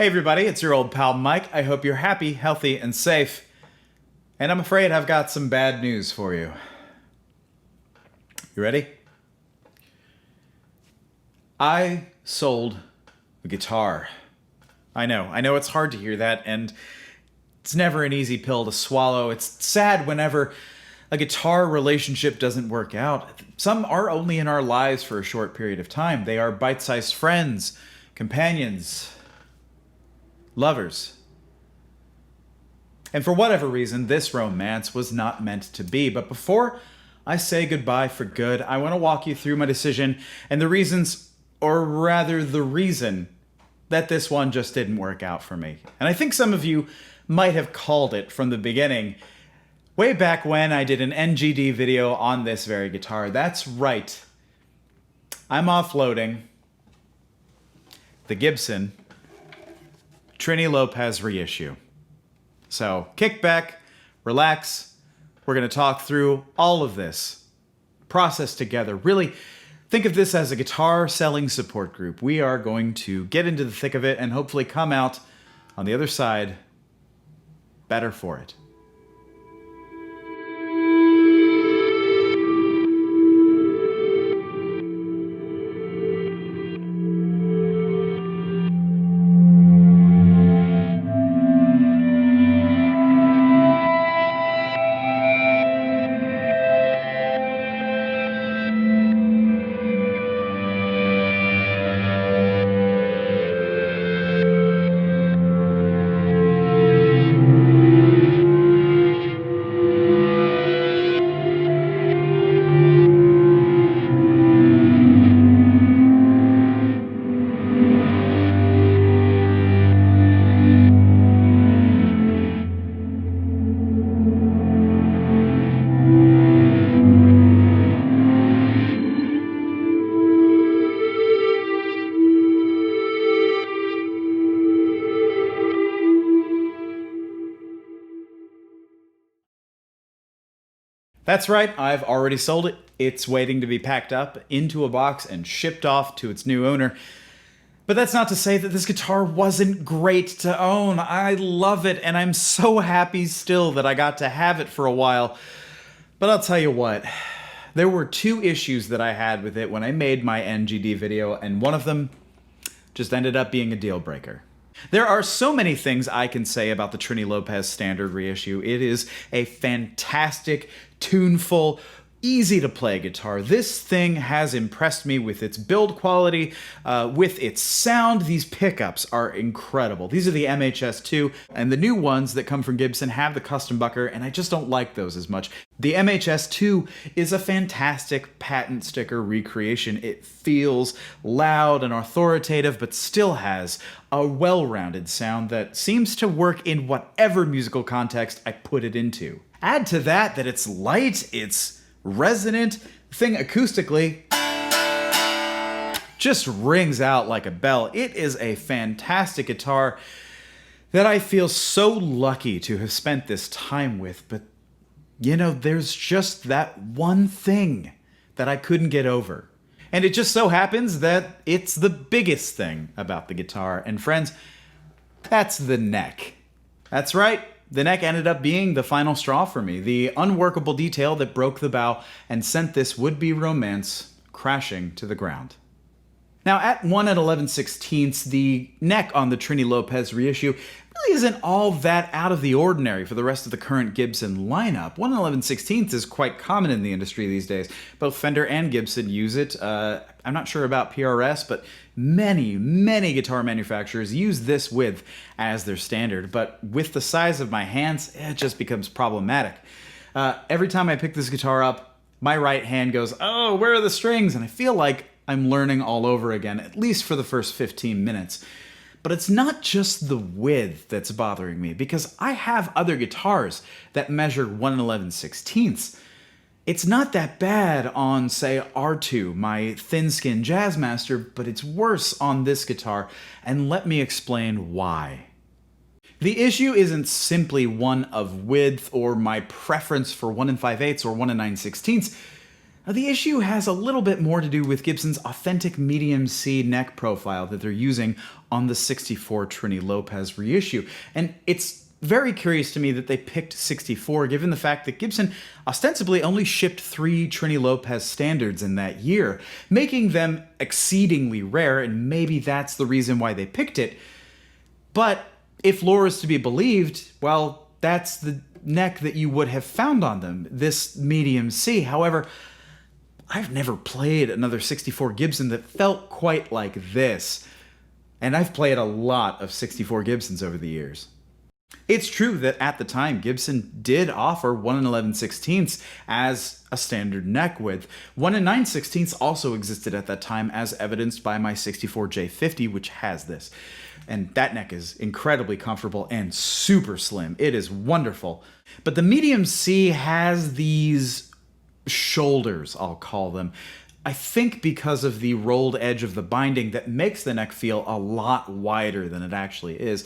Hey everybody, it's your old pal Mike. I hope you're happy, healthy, and safe. And I'm afraid I've got some bad news for you. You ready? I sold a guitar. I know it's hard to hear that, and it's never an easy pill to swallow. It's sad whenever a guitar relationship doesn't work out. Some are only in our lives for a short period of time. They are bite-sized friends, companions, lovers. And for whatever reason, this romance was not meant to be. But before I say goodbye for good, I want to walk you through my decision and the reasons, or rather the reason, that this one just didn't work out for me. And I think some of you might have called it from the beginning, way back when I did an NGD video on this very guitar. That's right. I'm offloading the Gibson Trini Lopez Reissue. So kick back, relax. We're going to talk through all of this process together. Really think of this as a guitar selling support group. We are going to get into the thick of it and hopefully come out on the other side better for it. That's right, I've already sold it. It's waiting to be packed up into a box and shipped off to its new owner. But that's not to say that this guitar wasn't great to own. I love it, and I'm so happy still that I got to have it for a while. But I'll tell you what, there were two issues that I had with it when I made my NGD video, and one of them just ended up being a deal breaker. There are so many things I can say about the Trini Lopez standard reissue. It is a fantastic, tuneful, easy to play guitar. This thing has impressed me with its build quality, with its sound. These pickups are incredible. These are the MHS2, and the new ones that come from Gibson have the custom bucker, and I just don't like those as much. The MHS2 is a fantastic patent sticker recreation. It feels loud and authoritative, but still has a well-rounded sound that seems to work in whatever musical context I put it into. Add to that it's light, it's resonant, the thing acoustically just rings out like a bell. It is a fantastic guitar that I feel so lucky to have spent this time with, but you know, there's just that one thing that I couldn't get over. And it just so happens that it's the biggest thing about the guitar. And friends, that's the neck. That's right. The neck ended up being the final straw for me, the unworkable detail that broke the bow and sent this would-be romance crashing to the ground. Now, at 1 11/16, the neck on the Trini Lopez reissue really isn't all that out of the ordinary for the rest of the current Gibson lineup. 1 11/16 is quite common in the industry these days. Both Fender and Gibson use it. I'm not sure about PRS, but many guitar manufacturers use this width as their standard. But with the size of my hands, it just becomes problematic. Every time I pick this guitar up, my right hand goes, oh, where are the strings? And I feel like I'm learning all over again, at least for the first 15 minutes. But it's not just the width that's bothering me, because I have other guitars that measure 1 11/16. It's not that bad on, say, R2, my thin-skin Jazzmaster, but it's worse on this guitar, and let me explain why. The issue isn't simply one of width or my preference for 1 5/8 or 1 9/16. Now, the issue has a little bit more to do with Gibson's authentic medium C neck profile that they're using on the 64 Trini Lopez reissue. And it's very curious to me that they picked 64, given the fact that Gibson ostensibly only shipped 3 Trini Lopez standards in that year, making them exceedingly rare, and maybe that's the reason why they picked it. But if lore is to be believed, well, that's the neck that you would have found on them, this medium C. However, I've never played another 64 Gibson that felt quite like this. And I've played a lot of 64 Gibsons over the years. It's true that at the time, Gibson did offer 1 11/16 as a standard neck width. 1 9/16 also existed at that time, as evidenced by my 64 J50, which has this. And that neck is incredibly comfortable and super slim. It is wonderful. But the medium C has these shoulders, I'll call them. I think because of the rolled edge of the binding that makes the neck feel a lot wider than it actually is.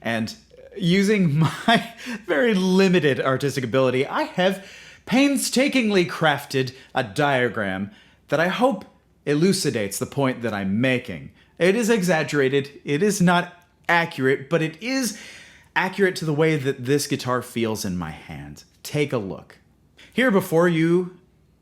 And using my very limited artistic ability, I have painstakingly crafted a diagram that I hope elucidates the point that I'm making. It is exaggerated, it is not accurate, but it is accurate to the way that this guitar feels in my hand. Take a look. Here before you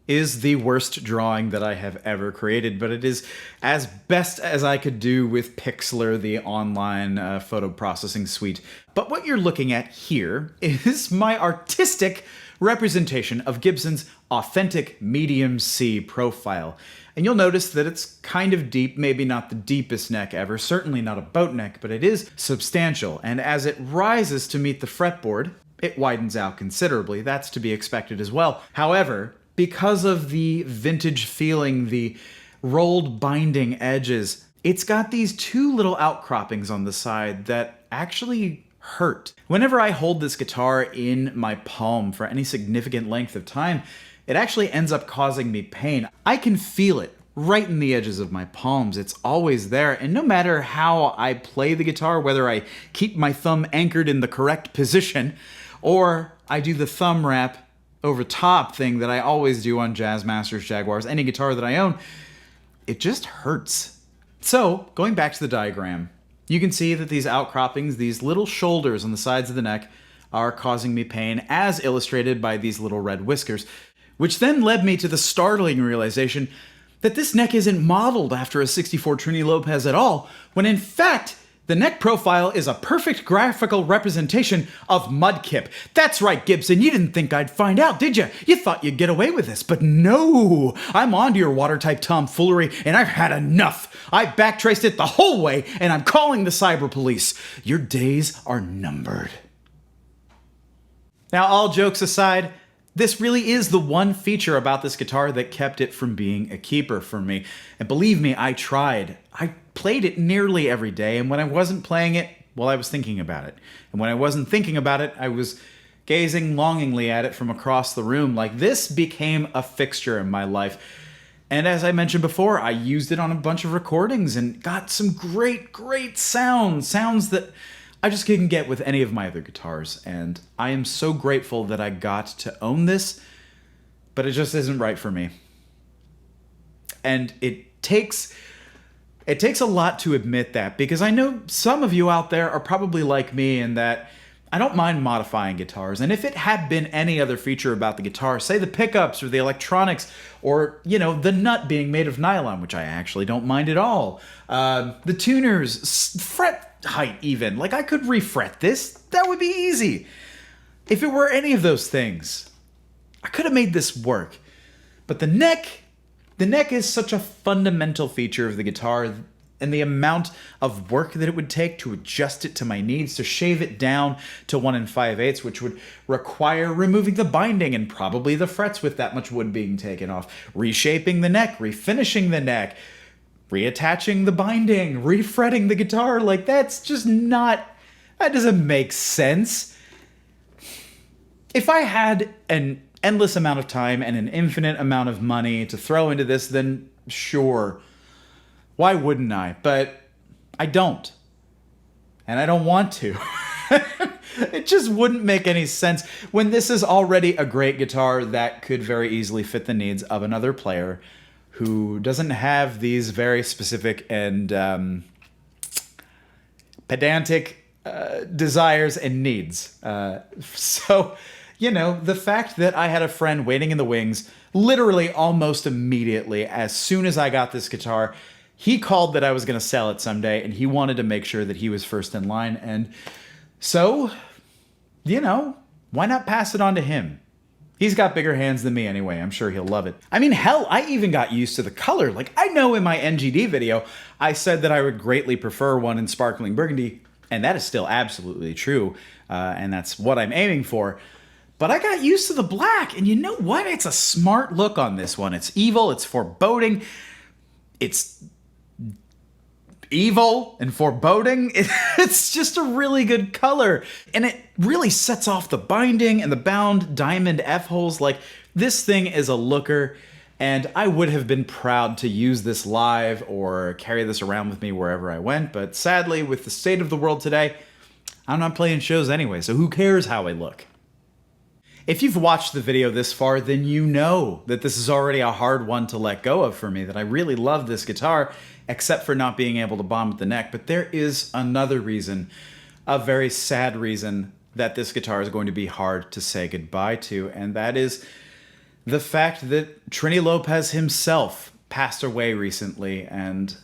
is the worst drawing that I have ever created, but it is as best as I could do with Pixlr, the online photo processing suite. But what you're looking at here is my artistic representation of Gibson's authentic medium C profile. And you'll notice that it's kind of deep, maybe not the deepest neck ever, certainly not a boat neck, but it is substantial. And as it rises to meet the fretboard, it widens out considerably. That's to be expected as well. However, because of the vintage feeling, the rolled binding edges, it's got these 2 little outcroppings on the side that actually hurt. Whenever I hold this guitar in my palm for any significant length of time, it actually ends up causing me pain. I can feel it right in the edges of my palms. It's always there, and no matter how I play the guitar, whether I keep my thumb anchored in the correct position, or I do the thumb wrap over top thing that I always do on Jazz Masters, Jaguars, any guitar that I own, it just hurts. So, going back to the diagram, you can see that these outcroppings, these little shoulders on the sides of the neck, are causing me pain, as illustrated by these little red whiskers, which then led me to the startling realization that this neck isn't modeled after a 64 Trini Lopez at all, when in fact, the neck profile is a perfect graphical representation of Mudkip. That's right, Gibson, you didn't think I'd find out, did you? You thought you'd get away with this, but no! I'm onto your watertight tomfoolery, and I've had enough. I backtraced it the whole way, and I'm calling the cyber police. Your days are numbered. Now, all jokes aside, this really is the one feature about this guitar that kept it from being a keeper for me. And believe me, I tried. I played it nearly every day, and when I wasn't playing it, well, I was thinking about it. And when I wasn't thinking about it, I was gazing longingly at it from across the room. Like, this became a fixture in my life. And as I mentioned before, I used it on a bunch of recordings and got some great, great sounds that I just couldn't get with any of my other guitars, and I am so grateful that I got to own this, but it just isn't right for me. And it takes a lot to admit that, because I know some of you out there are probably like me in that I don't mind modifying guitars, and if it had been any other feature about the guitar, say the pickups or the electronics, or, you know, the nut being made of nylon, which I actually don't mind at all, the tuners, fret height even, like I could refret this, that would be easy. If it were any of those things, I could have made this work. But the neck is such a fundamental feature of the guitar, and the amount of work that it would take to adjust it to my needs, to shave it down to 1 5/8, which would require removing the binding and probably the frets with that much wood being taken off, reshaping the neck, refinishing the neck, reattaching the binding, refretting the guitar, like that doesn't make sense. If I had an endless amount of time and an infinite amount of money to throw into this, then sure, why wouldn't I? But I don't. And I don't want to. It just wouldn't make any sense when this is already a great guitar that could very easily fit the needs of another player who doesn't have these very specific and pedantic desires and needs. So, you know, the fact that I had a friend waiting in the wings literally almost immediately as soon as I got this guitar, he called that I was going to sell it someday, and he wanted to make sure that he was first in line. And so, you know, why not pass it on to him? He's got bigger hands than me anyway. I'm sure he'll love it. I mean, hell, I even got used to the color. Like, I know in my NGD video, I said that I would greatly prefer one in sparkling burgundy, and that is still absolutely true, and that's what I'm aiming for. But I got used to the black, and you know what? It's a smart look on this one. It's evil, it's foreboding, it's evil and foreboding. It's just a really good color, and it really sets off the binding and the bound diamond F-holes. Like, this thing is a looker, and I would have been proud to use this live or carry this around with me wherever I went, but sadly, with the state of the world today, I'm not playing shows anyway, so who cares how I look? If you've watched the video this far, then you know that this is already a hard one to let go of for me, that I really love this guitar, except for not being able to bomb at the neck. But there is another reason, a very sad reason, that this guitar is going to be hard to say goodbye to, and that is the fact that Trini Lopez himself passed away recently, and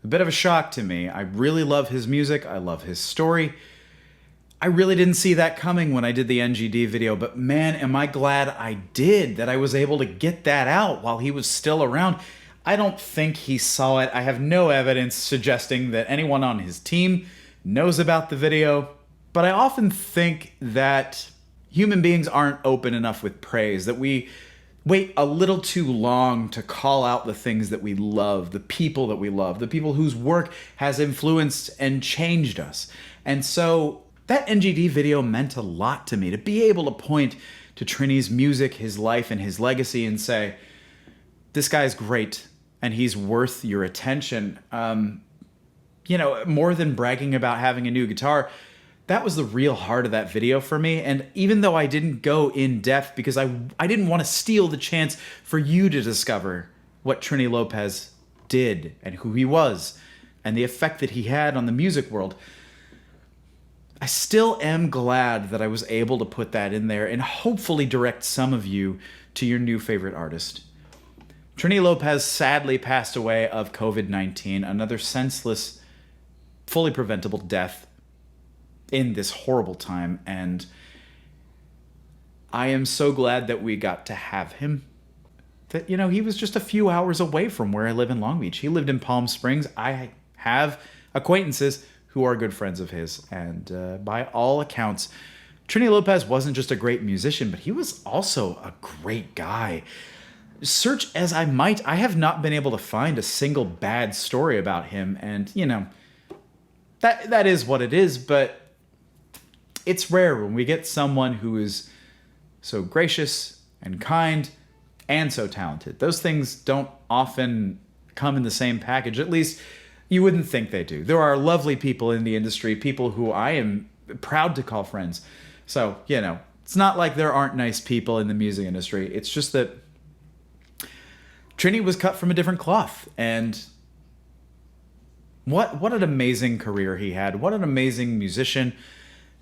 a bit of a shock to me. I really love his music, I love his story. I really didn't see that coming when I did the NGD video, but man, am I glad I did, that I was able to get that out while he was still around. I don't think he saw it. I have no evidence suggesting that anyone on his team knows about the video, but I often think that human beings aren't open enough with praise, that we wait a little too long to call out the things that we love, the people that we love, the people whose work has influenced and changed us. And so that NGD video meant a lot to me, to be able to point to Trini's music, his life, and his legacy and say, this guy's great, and he's worth your attention. You know, more than bragging about having a new guitar, that was the real heart of that video for me. And even though I didn't go in depth because I didn't want to steal the chance for you to discover what Trini Lopez did and who he was and the effect that he had on the music world, I still am glad that I was able to put that in there and hopefully direct some of you to your new favorite artist. Trini Lopez sadly passed away of COVID-19, another senseless, fully preventable death in this horrible time, and I am so glad that we got to have him. That, you know, he was just a few hours away from where I live in Long Beach. He lived in Palm Springs. I have acquaintances who are good friends of his, and by all accounts, Trini Lopez wasn't just a great musician, but he was also a great guy. Search as I might, I have not been able to find a single bad story about him, and, you know, that is what it is, but it's rare when we get someone who is so gracious and kind and so talented. Those things don't often come in the same package, at least you wouldn't think they do. There are lovely people in the industry, people who I am proud to call friends. So, you know, it's not like there aren't nice people in the music industry. It's just that Trini was cut from a different cloth. And what an amazing career he had. What an amazing musician.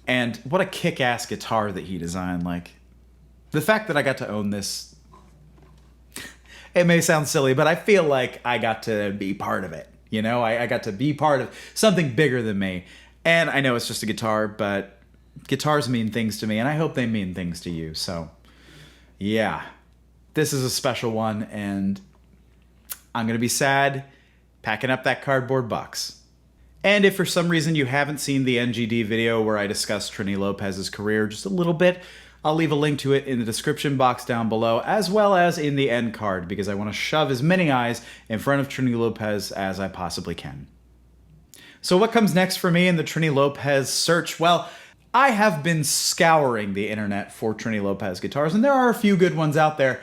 And what a kick-ass guitar that he designed. Like, the fact that I got to own this, it may sound silly, but I feel like I got to be part of it. You know, I got to be part of something bigger than me. And I know it's just a guitar, but guitars mean things to me, and I hope they mean things to you. So, yeah, this is a special one, and I'm going to be sad packing up that cardboard box. And if for some reason you haven't seen the NGD video where I discuss Trini Lopez's career just a little bit, I'll leave a link to it in the description box down below, as well as in the end card, because I want to shove as many eyes in front of Trini Lopez as I possibly can. So what comes next for me in the Trini Lopez search? Well, I have been scouring the internet for Trini Lopez guitars, and there are a few good ones out there,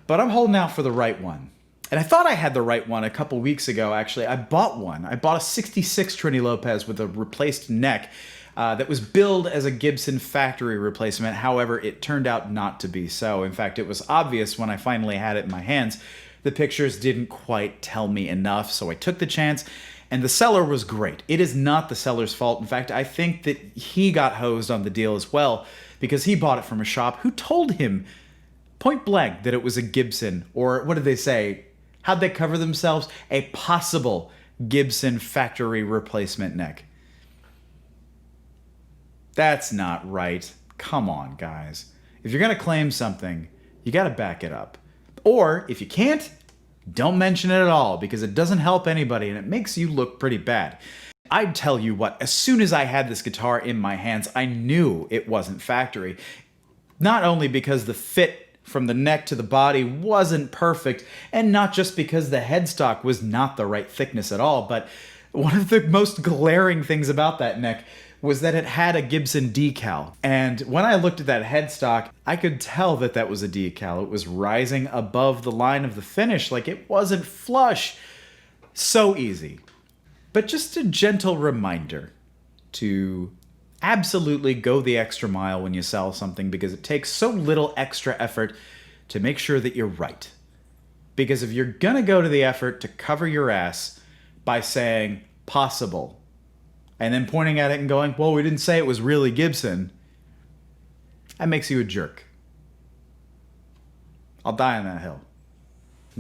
but I'm holding out for the right one. And I thought I had the right one a couple weeks ago, actually. I bought one. I bought a 66 Trini Lopez with a replaced neck that was billed as a Gibson factory replacement. However, it turned out not to be so. In fact, it was obvious when I finally had it in my hands. The pictures didn't quite tell me enough, so I took the chance. And the seller was great. It is not the seller's fault. In fact, I think that he got hosed on the deal as well because he bought it from a shop who told him point blank that it was a Gibson, or what did they say? How'd they cover themselves? A possible Gibson factory replacement neck. That's not right. Come on, guys. If you're going to claim something, you got to back it up. Or if you can't, don't mention it at all because it doesn't help anybody and it makes you look pretty bad. I'd tell you what, as soon as I had this guitar in my hands, I knew it wasn't factory. Not only because the fit from the neck to the body wasn't perfect, and not just because the headstock was not the right thickness at all, but one of the most glaring things about that neck was that it had a Gibson decal. And when I looked at that headstock, I could tell that that was a decal. It was rising above the line of the finish, like it wasn't flush. So easy. But just a gentle reminder to absolutely go the extra mile when you sell something because it takes so little extra effort to make sure that you're right. Because if you're gonna go to the effort to cover your ass by saying possible and then pointing at it and going, well, we didn't say it was really Gibson, that makes you a jerk. I'll die on that hill.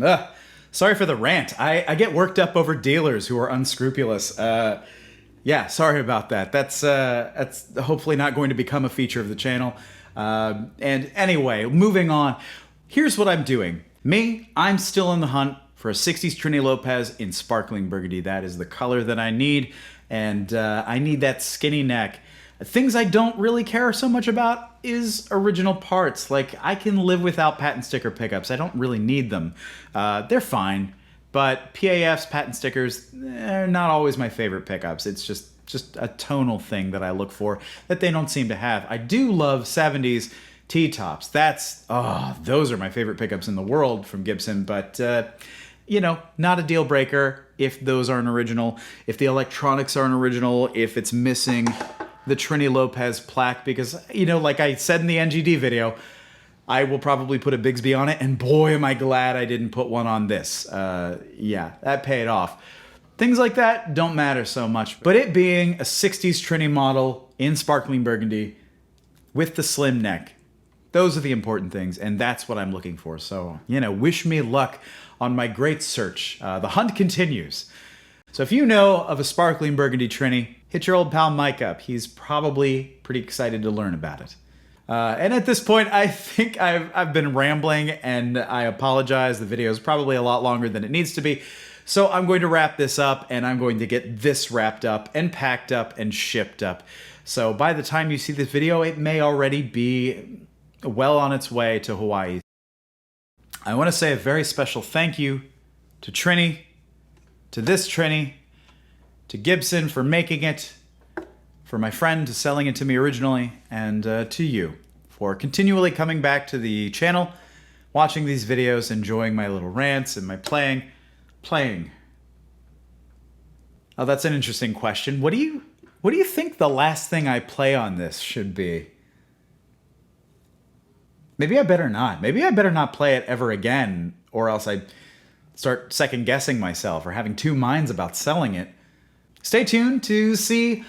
Ugh. Sorry for the rant. I get worked up over dealers who are unscrupulous. Yeah, sorry about that. That's hopefully not going to become a feature of the channel. And anyway, moving on. Here's what I'm doing. I'm still in the hunt for a 60s Trini Lopez in sparkling burgundy. That is the color that I need. And I need that skinny neck. Things I don't really care so much about is original parts. Like, I can live without patent sticker pickups. I don't really need them. They're fine. But PAF's patent stickers, they're not always my favorite pickups. It's just a tonal thing that I look for that they don't seem to have. I do love 70s T-tops. Those are my favorite pickups in the world from Gibson, but you know, not a deal breaker if those aren't original, if the electronics aren't original, if it's missing the Trini Lopez plaque, because, you know, like I said in the NGD video, I will probably put a Bigsby on it, and boy, am I glad I didn't put one on this. Yeah, that paid off. Things like that don't matter so much, but it being a 60s Trini model in sparkling burgundy with the slim neck, those are the important things, and that's what I'm looking for. So, you know, wish me luck on my great search. The hunt continues. So if you know of a sparkling burgundy Trini, hit your old pal Mike up. He's probably pretty excited to learn about it. And at this point, I think I've been rambling, and I apologize. The video is probably a lot longer than it needs to be. So I'm going to wrap this up, and I'm going to get this wrapped up and packed up and shipped up. So by the time you see this video, it may already be well on its way to Hawaii. I want to say a very special thank you to Trini, to this Trini, to Gibson for making it, for my friend to selling it to me originally, and to you for continually coming back to the channel, watching these videos, enjoying my little rants and my playing. Oh, that's an interesting question. What do you think the last thing I play on this should be? Maybe I better not. Maybe I better not play it ever again, or else I start second guessing myself or having two minds about selling it. Stay tuned to see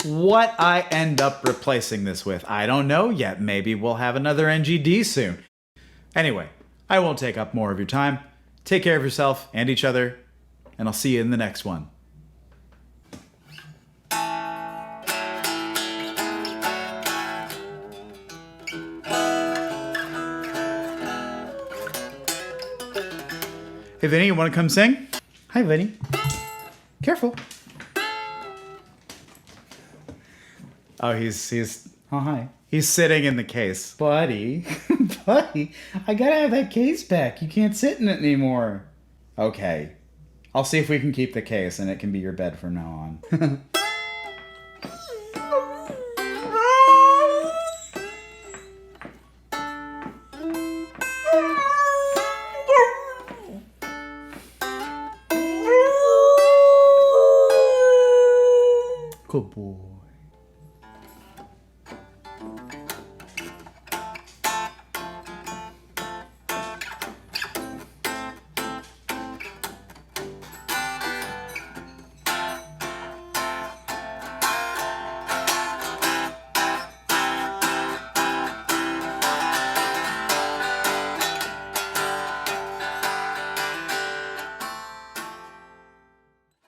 what I end up replacing this with. I don't know yet. Maybe we'll have another NGD soon. Anyway, I won't take up more of your time. Take care of yourself and each other, and I'll see you in the next one. Hey Vinny, you want to come sing? Hi Vinny. Careful. Oh, oh hi. He's sitting in the case. Buddy, buddy, I gotta have that case back. You can't sit in it anymore. Okay. I'll see if we can keep the case and it can be your bed from now on.